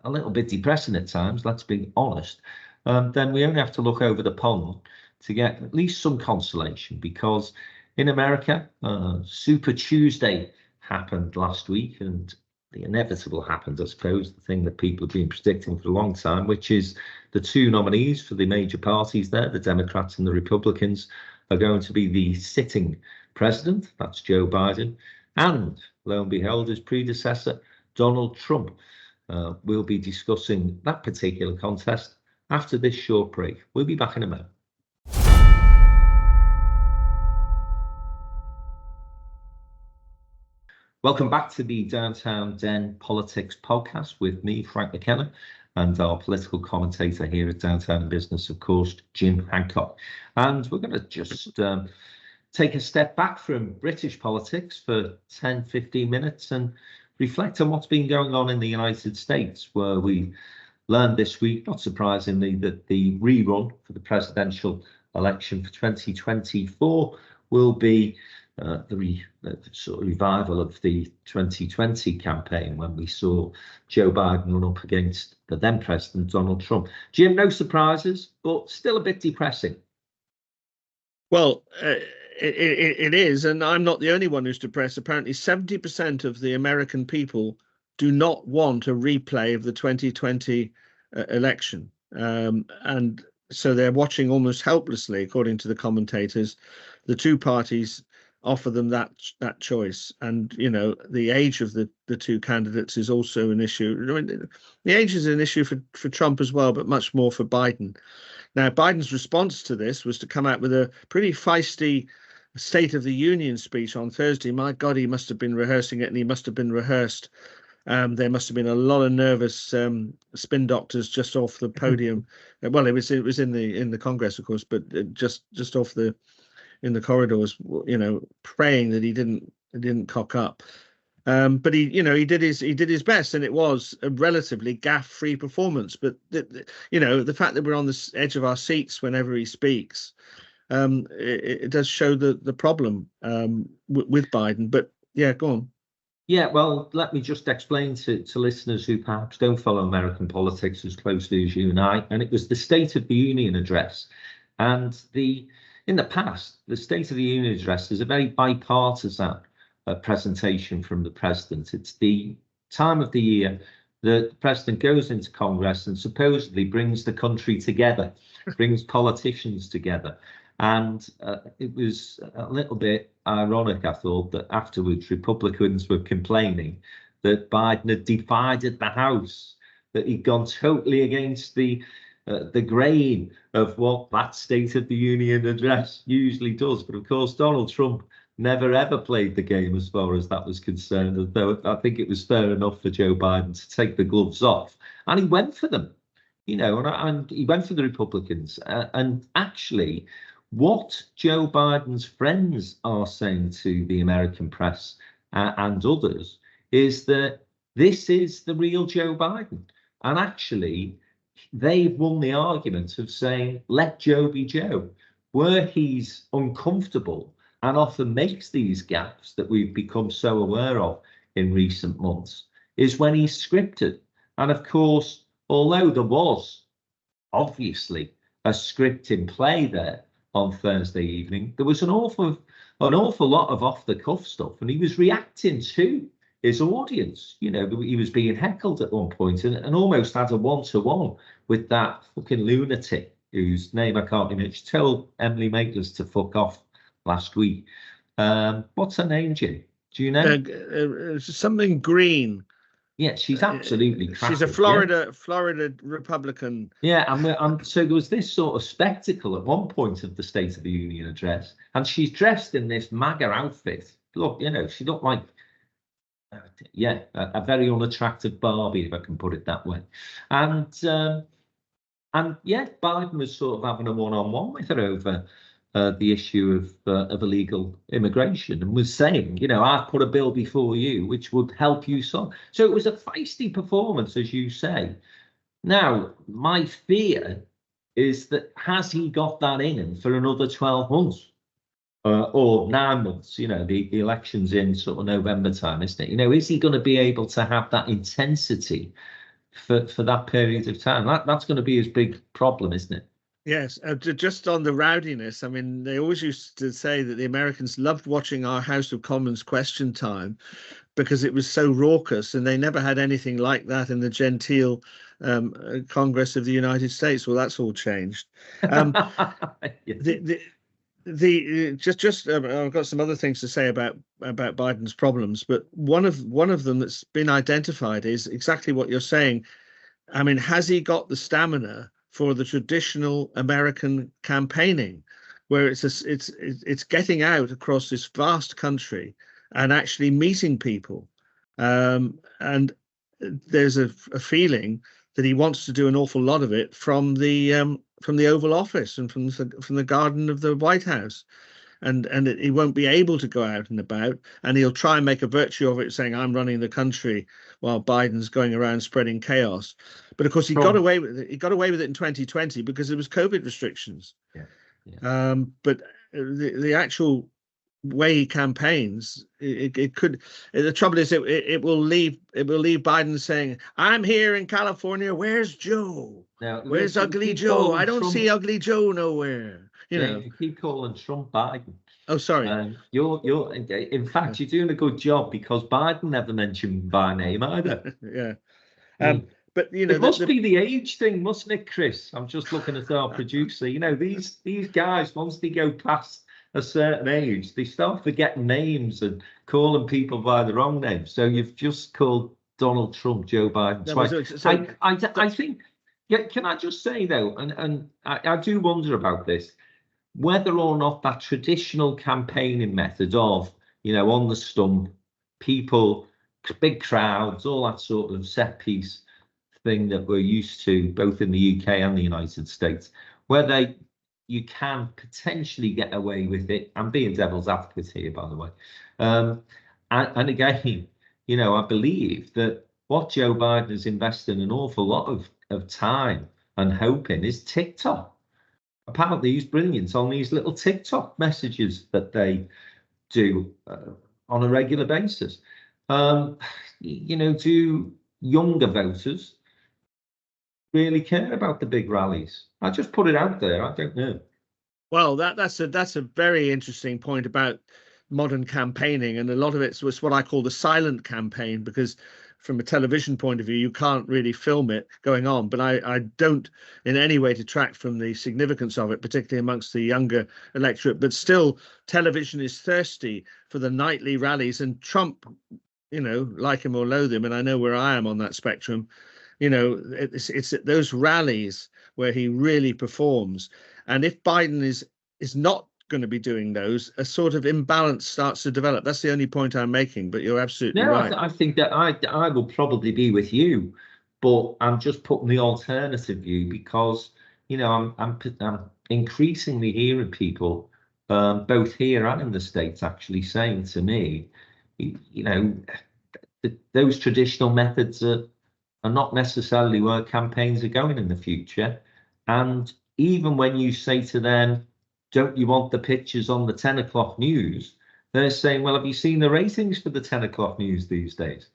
a little bit depressing at times, let's be honest, then we only have to look over the pond to get at least some consolation, because in America, Super Tuesday happened last week, and the inevitable happened, I suppose, the thing that people have been predicting for a long time, which is the two nominees for the major parties there, the Democrats and the Republicans, are going to be the sitting president, that's Joe Biden, and lo and behold, his predecessor, Donald Trump. We'll be discussing that particular contest after this short break. We'll be back in a moment. Welcome back to the Downtown Den Politics podcast with me, Frank McKenna, and our political commentator here at Downtown Business, of course, Jim Hancock. And we're going to just take a step back from British politics for 10, 15 minutes and reflect on what's been going on in the United States, where we learned this week, not surprisingly, that the rerun for the presidential election for 2024 will be the sort of revival of the 2020 campaign, when we saw Joe Biden run up against the then President Donald Trump. Jim, no surprises, but still a bit depressing. Well, it is, and I'm not the only one who's depressed. Apparently 70% of the American people do not want a replay of the 2020 election. And so they're watching almost helplessly, according to the commentators. The two parties offer them that choice. And, the age of the two candidates is also an issue. I mean, the age is an issue for Trump as well, but much more for Biden. Now, Biden's response to this was to come out with a pretty feisty State of the Union speech on Thursday. My God, he must have been rehearsing it, and he must have been rehearsed. There must have been a lot of nervous spin doctors just off the podium. Well, it was in the Congress, of course, but just off in the corridors, praying that he didn't cock up. But he did his best, and it was a relatively gaffe-free performance. But the fact that we're on the edge of our seats whenever he speaks, it does show the problem with Biden. But yeah, go on. Yeah, well, let me just explain to listeners who perhaps don't follow American politics as closely as you and I. And it was the State of the Union address. And in the past, the State of the Union address is a very bipartisan presentation from the president. It's the time of the year that the president goes into Congress and supposedly brings the country together, brings politicians together. And it was a little bit ironic, I thought, that afterwards Republicans were complaining that Biden had divided the House, that he'd gone totally against the grain of what that State of the Union address usually does. But of course, Donald Trump never ever played the game as far as that was concerned, though I think it was fair enough for Joe Biden to take the gloves off. And he went for them, and he went for the Republicans. And actually, what Joe Biden's friends are saying to the American press and others is that this is the real Joe Biden. And actually, they've won the argument of saying, let Joe be Joe. where he's uncomfortable and often makes these gaffes that we've become so aware of in recent months is when he's scripted. And of course, although there was obviously a script in play there on Thursday evening, there was an awful lot of off-the-cuff stuff, and he was reacting to his audience. You know, he was being heckled at one point and almost had a one-to-one with that fucking lunatic whose name I can't remember. She told Emily Maitland to fuck off last week. What's her name, Jim? Do you know? Something Green. Yeah, she's absolutely cracking. She's a Florida Republican. Yeah, and so there was this sort of spectacle at one point of the State of the Union address, and she's dressed in this MAGA outfit. Look, you know, she looked like, a very unattractive Barbie, if I can put it that way. And yeah, Biden was sort of having a one-on-one with her over the issue of illegal immigration, and was saying, you know, I've put a bill before you which would help you solve. So it was a feisty performance, as you say. Now, my fear is that has he got that in for another 12 months or 9 months? You know, the election's in sort of November time, isn't it? You know, is he going to be able to have that intensity for that period of time? That's going to be his big problem, isn't it? Yes, just on the rowdiness, I mean, they always used to say that the Americans loved watching our House of Commons question time because it was so raucous, and they never had anything like that in the genteel Congress of the United States. Well, that's all changed. I've got some other things to say about Biden's problems, but one of them that's been identified is exactly what you're saying. I mean, has he got the stamina for the traditional American campaigning, where it's getting out across this vast country and actually meeting people, and there's a feeling that he wants to do an awful lot of it from the Oval Office and from the garden of the White House, and he won't be able to go out and about, and he'll try and make a virtue of it, saying I'm running the country while Biden's going around spreading chaos. But of course, he got away with it. He got away with it in 2020 because there was COVID restrictions. Yeah. But the actual way he campaigns, it could. The trouble is, it will leave Biden saying, "I'm here in California. Where's Joe? Now, where's Ugly Joe? I don't see Ugly Joe nowhere." You know, you keep calling Trump Biden. Oh, sorry. You're in fact, you're doing a good job, because Biden never mentioned by name either. Yeah. But you know, it must be the age thing, mustn't it, Chris? I'm just looking at our producer. You know, these guys, once they go past a certain age, they start forgetting names and calling people by the wrong name. So you've just called Donald Trump Joe Biden twice. I think. Yeah, can I just say though, and I do wonder about this, whether or not that traditional campaigning method of, you know, on the stump, people, big crowds, all that sort of set piece thing that we're used to both in the UK and the United States, where you can potentially get away with it. I'm being devil's advocate here, by the way. And again, you know, I believe that what Joe Biden is investing an awful lot of time and hope in is TikTok. Apparently he's brilliant on these little TikTok messages that they do on a regular basis. You know, do younger voters really care about the big rallies? I just put it out there. I don't know. Well, that's a very interesting point about modern campaigning, and a lot of it was what I call the silent campaign, because from a television point of view, you can't really film it going on. But I don't in any way detract from the significance of it, particularly amongst the younger electorate. But still, television is thirsty for the nightly rallies, and Trump, you know, like him or loathe him, and I know where I am on that spectrum, you know, it's at those rallies where he really performs. And if Biden is not going to be doing those, a sort of imbalance starts to develop. That's the only point I'm making, but you're absolutely right. I think that I will probably be with you, but I'm just putting the alternative view, because, you know, I'm increasingly hearing people, both here and in the States, actually saying to me, you know, those traditional methods are not necessarily where campaigns are going in the future. And even when you say to them, don't you want the pictures on the 10 o'clock news? They're saying, well, have you seen the ratings for the 10 o'clock news these days?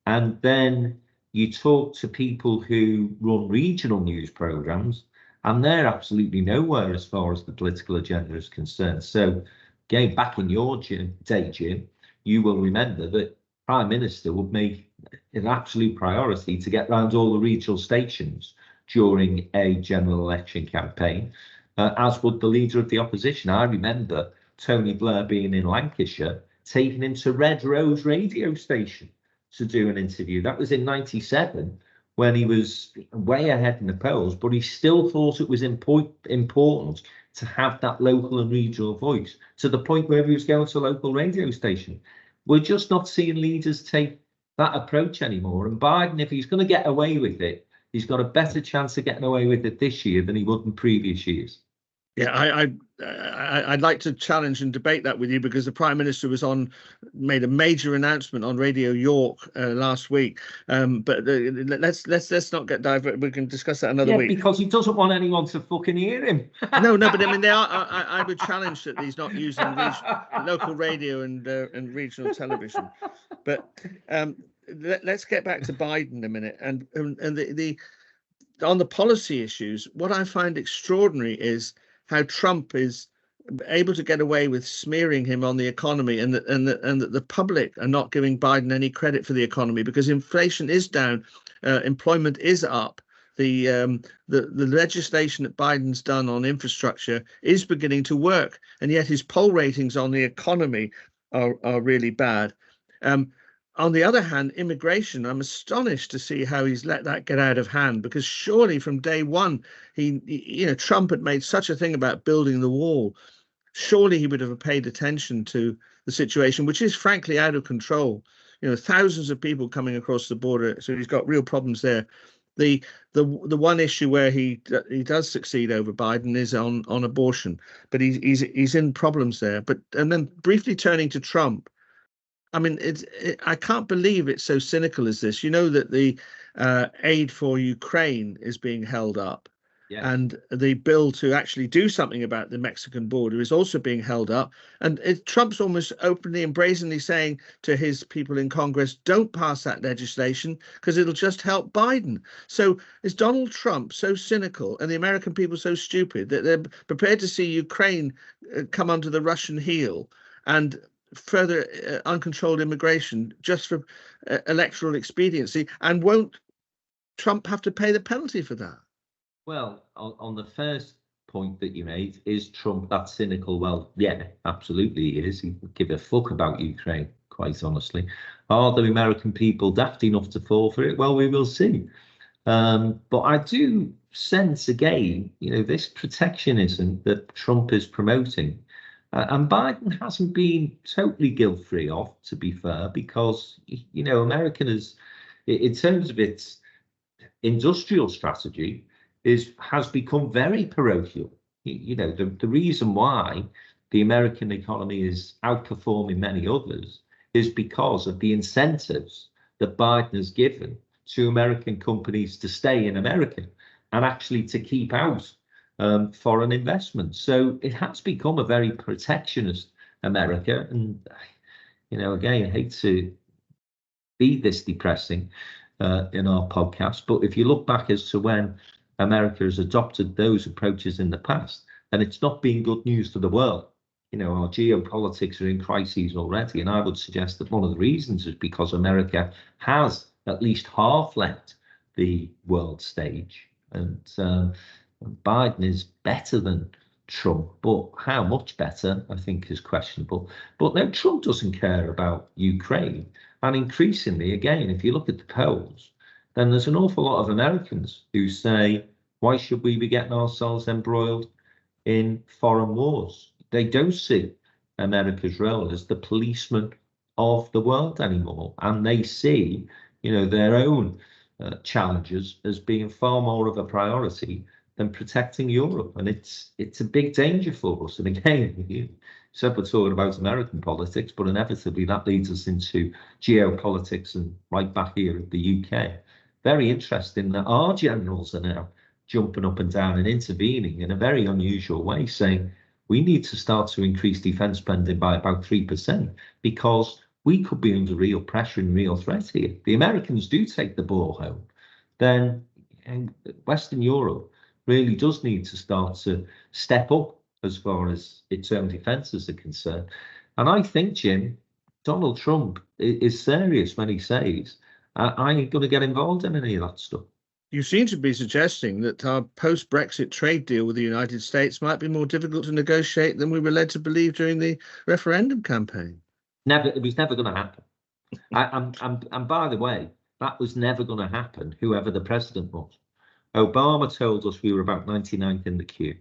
And then you talk to people who run regional news programs, and they're absolutely nowhere as far as the political agenda is concerned. So, again, back in your day, Jim, you will remember that Prime Minister would make an absolute priority to get round all the regional stations during a general election campaign, as would the leader of the opposition. I remember Tony Blair being in Lancashire, taking him to Red Rose radio station to do an interview. That was in '97, when he was way ahead in the polls, but he still thought it was important to have that local and regional voice, to the point where he was going to a local radio station. We're just not seeing leaders take that approach anymore. And Biden, if he's going to get away with it, he's got a better chance of getting away with it this year than he would in previous years. Yeah, I'd like to challenge and debate that with you, because the Prime Minister made a major announcement on Radio York last week. But let's not get diverted. We can discuss that another week. Because he doesn't want anyone to fucking hear him. No, but I mean, I would challenge that he's not using local radio and regional television. But let's get back to Biden a minute, and on the policy issues. What I find extraordinary is how Trump is able to get away with smearing him on the economy, and that the public are not giving Biden any credit for the economy, because inflation is down, employment is up. The legislation that Biden's done on infrastructure is beginning to work, and yet his poll ratings on the economy are really bad. On the other hand, immigration, I'm astonished to see how he's let that get out of hand, because surely from day one, Trump had made such a thing about building the wall. Surely he would have paid attention to the situation, which is frankly out of control. Thousands of people coming across the border. So he's got real problems there. The one issue where he does succeed over Biden is on abortion, but he's in problems there. And then briefly turning to Trump, I mean, I can't believe it's so cynical as this. You know that the aid for Ukraine is being held up, and the bill to actually do something about the Mexican border is also being held up. And Trump's almost openly and brazenly saying to his people in Congress, don't pass that legislation because it'll just help Biden. So is Donald Trump so cynical and the American people so stupid that they're prepared to see Ukraine come under the Russian heel and further uncontrolled immigration just for electoral expediency? And won't Trump have to pay the penalty for that? Well, on the first point that you made, is Trump that cynical? Well, yeah, absolutely he is. He would give a fuck about Ukraine, quite honestly. Are the American people daft enough to fall for it? Well, we will see. But I do sense again, this protectionism that Trump is promoting. And Biden hasn't been totally guilt-free of, to be fair, because, America is, in terms of its industrial strategy, has become very parochial. The reason why the American economy is outperforming many others is because of the incentives that Biden has given to American companies to stay in America and actually to keep out foreign investment. So it has become a very protectionist America. And, again, I hate to be this depressing in our podcast, but if you look back as to when America has adopted those approaches in the past, then it's not been good news for the world. Our geopolitics are in crises already. And I would suggest that one of the reasons is because America has at least half left the world stage. And Biden is better than Trump, but how much better, I think, is questionable. But no, Trump doesn't care about Ukraine. And increasingly, again, if you look at the polls, then there's an awful lot of Americans who say, why should we be getting ourselves embroiled in foreign wars? They don't see America's role as the policeman of the world anymore. And they see, their own challenges as being far more of a priority than protecting Europe. And it's a big danger for us. And again, you said we're talking about American politics, but inevitably that leads us into geopolitics and right back here at the UK. Very interesting that our generals are now jumping up and down and intervening in a very unusual way, saying we need to start to increase defence spending by about 3% because we could be under real pressure and real threat here. If the Americans do take the ball home, then Western Europe really does need to start to step up as far as its own defences are concerned. And I think, Jim, Donald Trump is serious when he says, I ain't going to get involved in any of that stuff. You seem to be suggesting that our post-Brexit trade deal with the United States might be more difficult to negotiate than we were led to believe during the referendum campaign. It was never going to happen. And by the way, that was never going to happen, whoever the president was. Obama told us we were about 99th in the queue.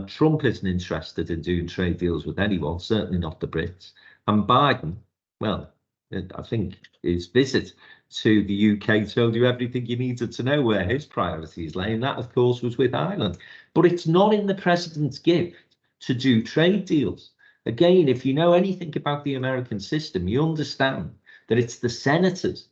Trump isn't interested in doing trade deals with anyone, certainly not the Brits. And Biden, well, I think his visit to the UK told you everything you needed to know where his priorities lay. And that, of course, was with Ireland. But it's not in the president's gift to do trade deals. Again, if you know anything about the American system, you understand that it's the senators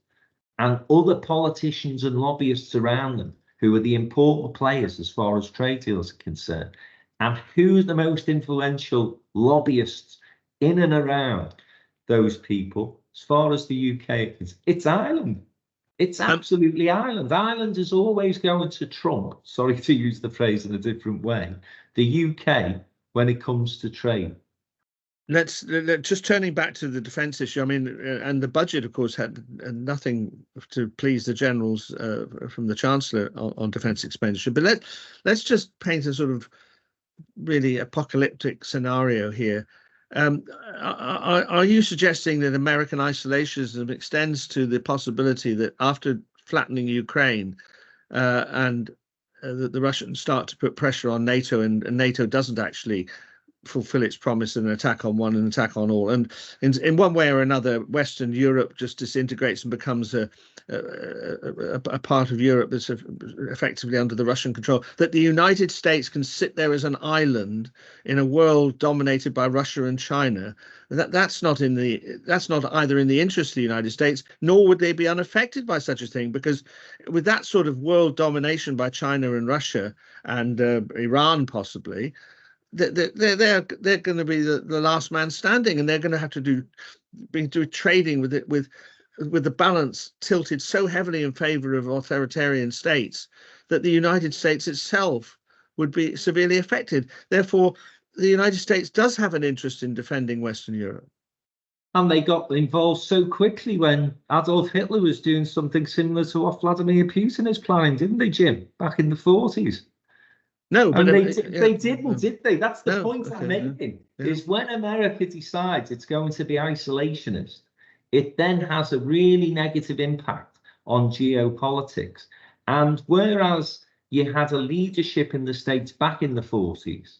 and other politicians and lobbyists around them who are the important players as far as trade deals are concerned. And who's the most influential lobbyists in and around those people? As far as the UK is, it's Ireland. It's absolutely Ireland. Ireland is always going to trump, sorry to use the phrase in a different way, the UK when it comes to trade. Let's just turning back to the defence issue. I mean, and the budget, of course, had nothing to please the generals from the chancellor on defence expenditure. But let's just paint a sort of really apocalyptic scenario here. Are you suggesting that American isolationism extends to the possibility that after flattening Ukraine and that the Russians start to put pressure on NATO and NATO doesn't actually fulfill its promise and attack on one and attack on all, and in one way or another Western Europe just disintegrates and becomes a part of Europe that's effectively under the Russian control, that the United States can sit there as an island in a world dominated by Russia and China? That's not either in the interest of the United States, nor would they be unaffected by such a thing, because with that sort of world domination by China and Russia and Iran possibly, they're going to be the last man standing, and they're going to have to do trading with it with the balance tilted so heavily in favor of authoritarian states that the United States itself would be severely affected. Therefore, the United States does have an interest in defending Western Europe. And they got involved so quickly when Adolf Hitler was doing something similar to what Vladimir Putin is planning, didn't they, Jim, back in the 40s? No, but they didn't, did they? That's the point I'm making. Yeah. Is when America decides it's going to be isolationist, it then has a really negative impact on geopolitics. And whereas you had a leadership in the States back in the 40s,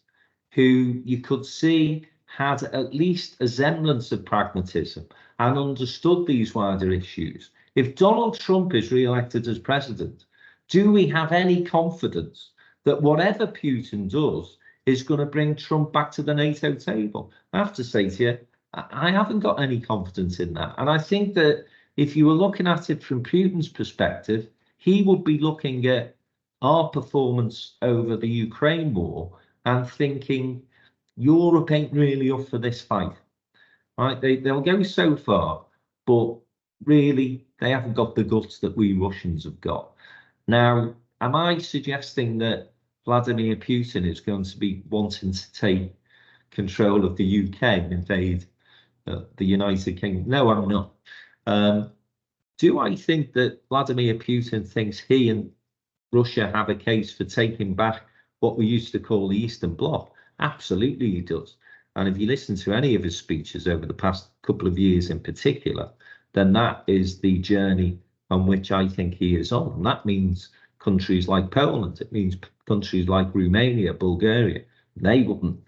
who you could see had at least a semblance of pragmatism and understood these wider issues, if Donald Trump is re-elected as president, do we have any confidence that whatever Putin does is going to bring Trump back to the NATO table? I have to say to you, I haven't got any confidence in that. And I think that if you were looking at it from Putin's perspective, he would be looking at our performance over the Ukraine war and thinking, Europe ain't really up for this fight. Right? They'll go so far, but really they haven't got the guts that we Russians have got. Now, am I suggesting that Vladimir Putin is going to be wanting to take control of the UK and invade the United Kingdom? No, I'm not. Do I think that Vladimir Putin thinks he and Russia have a case for taking back what we used to call the Eastern Bloc? Absolutely he does. And if you listen to any of his speeches over the past couple of years in particular, then that is the journey on which I think he is on. And that means countries like Poland, it means countries like Romania, Bulgaria, they wouldn't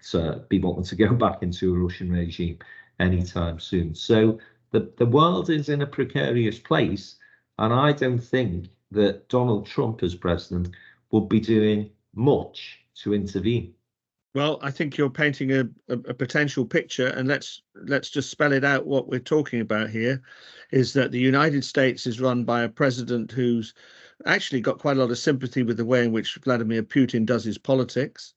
be wanting to go back into a Russian regime anytime soon. So the world is in a precarious place, and I don't think that Donald Trump as president would be doing much to intervene. Well, I think you're painting a potential picture, and let's just spell it out. What we're talking about here is that the United States is run by a president who's actually got quite a lot of sympathy with the way in which Vladimir Putin does his politics.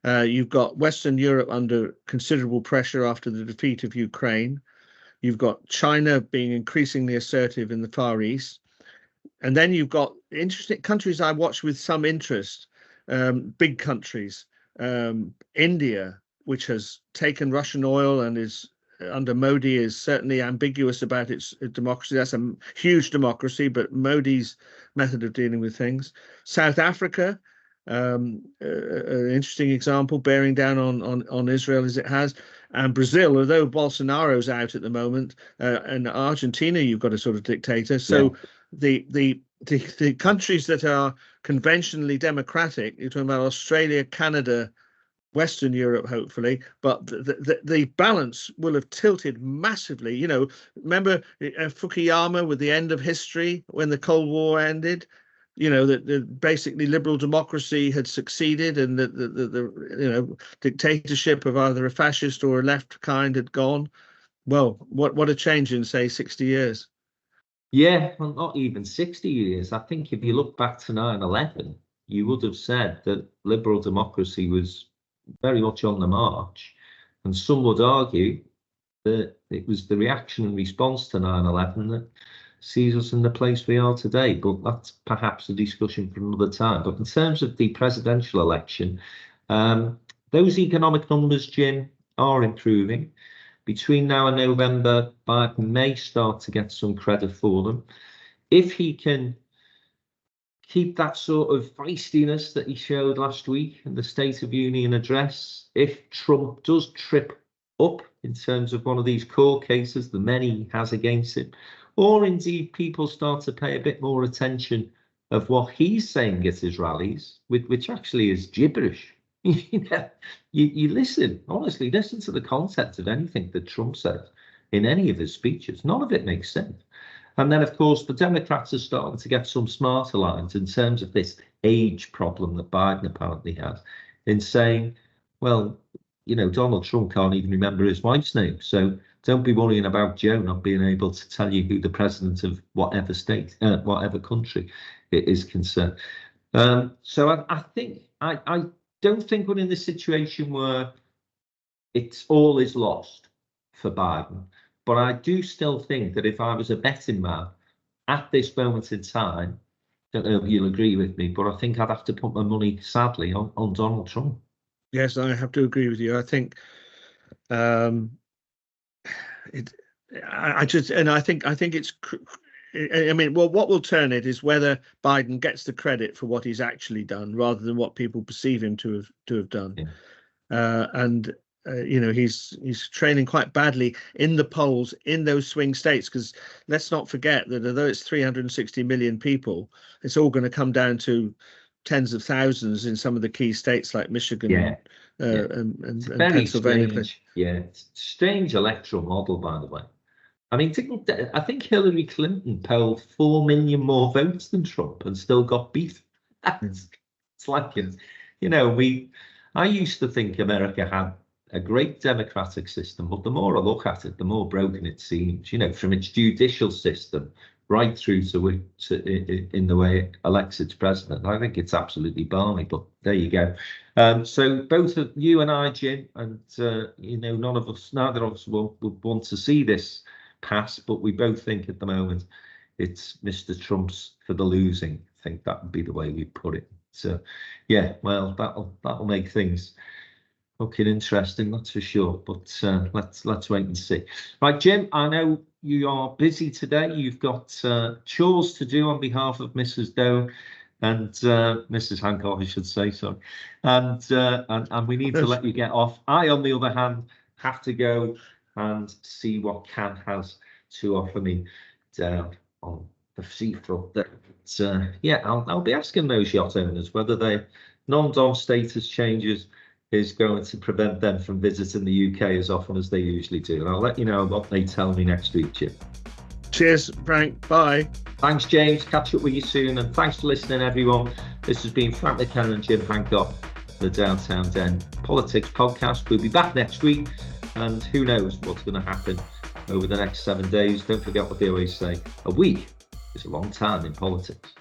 You've got Western Europe under considerable pressure after the defeat of Ukraine. You've got China being increasingly assertive in the Far East. And then you've got interesting countries I watch with some interest, big countries. India, which has taken Russian oil and is under Modi, is certainly ambiguous about its democracy. That's a huge democracy, but Modi's method of dealing with things. South Africa, an interesting example, bearing down on Israel as it has. And Brazil, although Bolsonaro's out at the moment, and Argentina, you've got a sort of dictator. So the countries that are conventionally democratic, you're talking about Australia, Canada, Western Europe, hopefully, but the balance will have tilted massively. You know, remember Fukuyama with the end of history when the Cold War ended? You know, that basically liberal democracy had succeeded, and the dictatorship of either a fascist or a left kind had gone. Well, what a change in, say, 60 years. Yeah, well, not even 60 years. I think if you look back to 9/11, you would have said that liberal democracy was very much on the march. And some would argue that it was the reaction and response to 9/11 that sees us in the place we are today. But that's perhaps a discussion for another time. But in terms of the presidential election, those economic numbers, Jim, are improving. Between now and November, Biden may start to get some credit for them. If he can keep that sort of feistiness that he showed last week in the State of Union address, if Trump does trip up in terms of one of these court cases, the many he has against him, or indeed people start to pay a bit more attention of what he's saying at his rallies, which actually is gibberish. You listen, honestly, listen to the content of anything that Trump says in any of his speeches. None of it makes sense. And then, of course, the Democrats are starting to get some smarter lines in terms of this age problem that Biden apparently has, in saying, well, you know, Donald Trump can't even remember his wife's name. So don't be worrying about Joe not being able to tell you who the president of whatever state, whatever country it is concerned. So I think I don't think we're in the situation where it's all is lost for Biden. But I do still think that if I was a betting man at this moment in time, I don't know if you'll agree with me, but I think I'd have to put my money, sadly, on Donald Trump. Yes, I have to agree with you. I think I think it's. I mean, well, what will turn it is whether Biden gets the credit for what he's actually done, rather than what people perceive him to have done. Yeah. You know, he's trailing quite badly in the polls in those swing states, because let's not forget that although it's 360 million people, it's all going to come down to tens of thousands in some of the key states like Michigan and Pennsylvania. Strange. Yeah, it's a strange electoral model, by the way. I mean, I think Hillary Clinton polled 4 million more votes than Trump and still got beat. It's like, you know, I used to think America had a great democratic system, but the more I look at it, the more broken it seems, you know, from its judicial system right through to in the way it elects its president. I think it's absolutely balmy, but there you go. So both of you and I, Jim, and, you know, neither of us would want to see this pass, but we both think at the moment it's Mr. Trump's for the losing. I think that would be the way we put it. So, yeah, well, that'll make things looking interesting, that's for sure. But let's wait and see. Right, Jim, I know you are busy today. You've got chores to do on behalf of Mrs. Doe and Mrs. Hancock, I should say. Sorry, and we need to let you get off. I, on the other hand, have to go and see what Can has to offer me down on the seafront there. But, yeah, I'll be asking those yacht owners whether their non-dom status changes is going to prevent them from visiting the UK as often as they usually do. And I'll let you know what they tell me next week, Jim. Cheers, Frank. Bye. Thanks, James. Catch up with you soon. And thanks for listening, everyone. This has been Frank McKenna and Jim Hancock, the Downtown Den Politics Podcast. We'll be back next week. And who knows what's going to happen over the next 7 days. Don't forget what they always say. A week is a long time in politics.